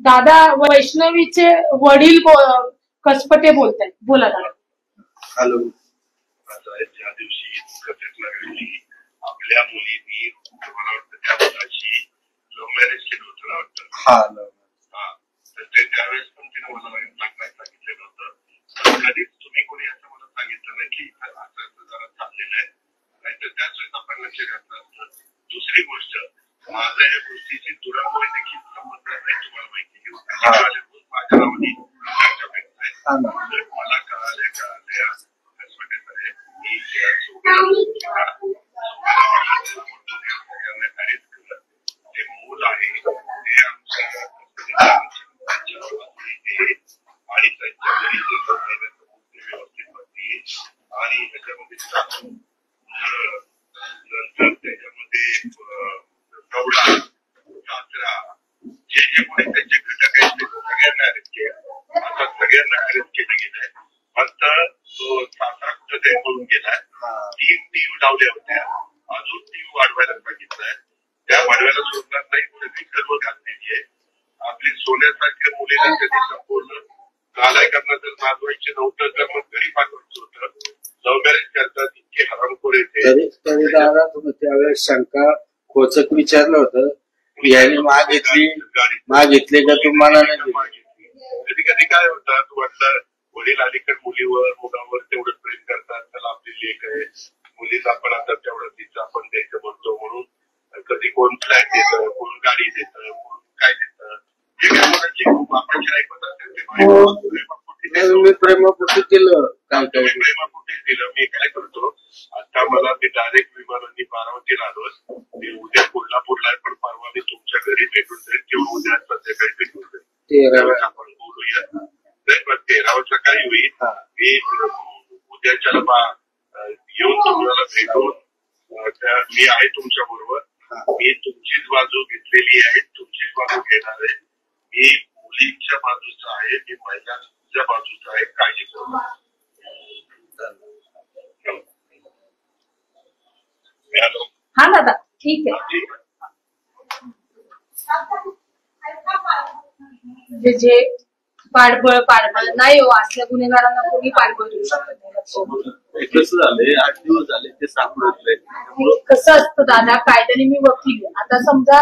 दादा वैष्णवीचे वडील कसपटे बोलतायत, बोला दादा. हॅलो. ज्या दिवशी घटना घडली आपल्या मुलीनी मला वाटतं त्या मुलाशी लव्ह मॅरेज केलं होतं ना वाटतं. तर ते त्यावेळेस पण तिने मला लग्नात सांगितलेलं होतं. कधीच तुम्ही कोणी असं मला सांगितलं नाही की असं जरा चाललेलं आहे, नाहीतर त्याच वेळेस आपण लक्ष घातलं असतं. दुसरी गोष्ट, माझा या गोष्टीची दुरावय देखील संबंध नाही, तुम्हाला माहिती घेऊन माझ्या नावाने मला कळाल्या कसपटे साहेब मी ते मूल आहे ते आमच्या आणि त्यांच्या घरी व्यवस्थित होती आणि त्याच्यामध्ये नंतर त्याच्यामध्ये कवडा कात्रा जे जे कोणी त्यांचे घटक आहेत ते सगळ्यांना अरेस्ट केलं. आता सगळ्यांना अरेस्ट केलं गेलंय. फक्त तो सासरा कुठं ते करून गेलाय. 3 टीम लावल्या होत्या, अजून टीम वाढवायला सांगितलंय. त्या वाढवायला सोडणार नाही, सगळी सर्व घातलेली आहे. आपली सोन्यासारख्या मुलीला त्यांनी संपूर्ण नालाय करणं जर नाचवायचे नव्हतं तर मग घरी पाठवायचं होतं. लव्ह मॅरेज करतात इतके हरामखोर येते. दादा तुम्ही त्यावेळेस शंका खोचक विचारलं होतं की याने मागितले का तुम्हाला नाही मागितली. कधी कधी काय होतं तू वाटलं वडील अलीकडे मुलावर तेवढं प्रेम करतात, त्याला आपली लेख आहे, मुलीला आपण आता तेवढं तिचं आपण द्यायचं म्हणतो म्हणून कधी कोण फ्लॅट देतं, कोण गाडी देतं, कोण काय देतं, जे काही मुलांची बापाची ऐकत असेल ते मी प्रेमापोटी दिलं. प्रेमापोटी दिलं. मी काय करतो आता मला मी डायरेक्ट विमानांनी बारामतीला आलोय. मी उद्या कोल्हापूरला आहे, पण परवा मी तुमच्या घरी भेटून जाईल किंवा उद्या संध्याकाळी भेटून जाईल. आपण बोलूया. नाही पण 13 सकाळी होईल. मी उद्याच्याला येऊन तुम्हाला भेटून मी आहे तुमच्या बरोबर. मी तुमचीच बाजू घेतलेली आहे, तुमचीच बाजू घेणार आहे. मी मुलींच्या बाजूचा आहे, मी महिलांच्या बाजूचा आहे. काळजी करू. हा दादा ठीक आहे. जे पाठबळ नाही हो, असल्या गुन्हेगारांना कोणी पाठबळ देऊ शकत नाही. कसं झालंय 8 दिवस झाले ते सापडत नाही. कसं असतं दादा, कायद्याने मी वकील आहे. आता समजा